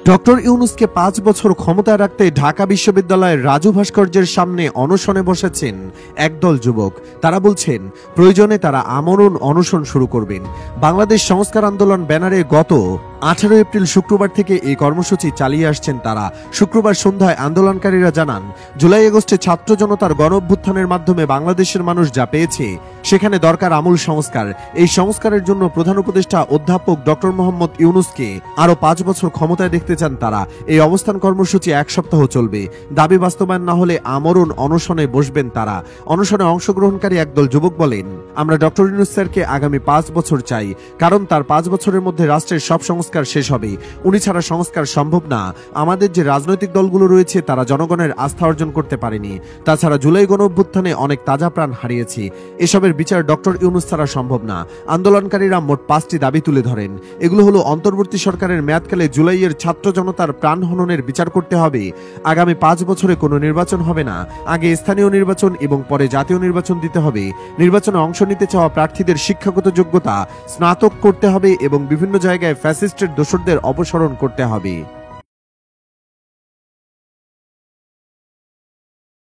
Doctor ইউনূসকে 5 বছর ক্ষমতায় রাখতে ঢাকা বিশ্ববিদ্যালয়ের রাজু ভাস্কর্যের সামনে অনশনে বসেছেন একদল যুবক। তারা বলছেন প্রয়োজনে তারা আমরণ অনশন শুরু করবেন। বাংলাদেশ সংস্কার আন্দোলন ব্যানারে গত 18 এপ্রিল শুক্রবার থেকে এই কর্মসূচি চালিয়ে আসছেন তারা। শুক্রবার সন্ধ্যায় আন্দোলনকারীরা জানান, জুলাই আগস্টে ছাত্র জনতার গণ অভ্যুত্থানের মাধ্যমে বাংলাদেশের মানুষ যা পেয়েছে সেখানে দরকার আমূল সংস্কার। এই সংস্কারের জন্য প্রধান উপদেষ্টা অধ্যাপক ডক্টর মোহাম্মদ ইউনূসকে আরো 5 বছর ক্ষমতায় দেখতে চান তারা। এই অবস্থান কর্মসূচি 1 সপ্তাহ চলবে। দাবি বাস্তবায়ন না হলে আমরণ অনশনে বসবেন তারা। অনশনে অংশগ্রহণকারী একদল যুবক বলেন, আমরা ডক্টর ইউনূস স্যারকে আগামী 5 বছর চাই, কারণ তার 5 বছরের মধ্যে রাষ্ট্রের সব সংস্কার শেষ হবে। উনি ছাড়া সংস্কার সম্ভব না। আমাদের যে রাজনৈতিক দলগুলো রয়েছে তারা জনগণের আস্থা অর্জন করতে পারেনি। তাছাড়া জুলাই গণ অভ্যুত্থানে অনেক তাজা প্রাণ হারিয়েছি। এসবের বিচার ডক্টর ইউনূস ছাড়া সম্ভব না। আন্দোলনকারীরা মোট 5টি দাবি তুলে ধরেন। এগুলো হলো, অন্তর্বর্তী সরকারের মেয়াদকালে জুলাইয়ের ছাত্র জনতার প্রাণ হননের বিচার করতে হবে। আগামী 5 বছরে কোনো নির্বাচন হবে না। আগে স্থানীয় নির্বাচন এবং পরে জাতীয় নির্বাচন দিতে হবে। নির্বাচনে অংশ নিতে চাওয়া প্রার্থীদের শিক্ষাগত যোগ্যতা স্নাতক করতে হবে এবং বিভিন্ন জায়গায় ফ্যাসিস্টের দোসরদের অপসারণ করতে হবে।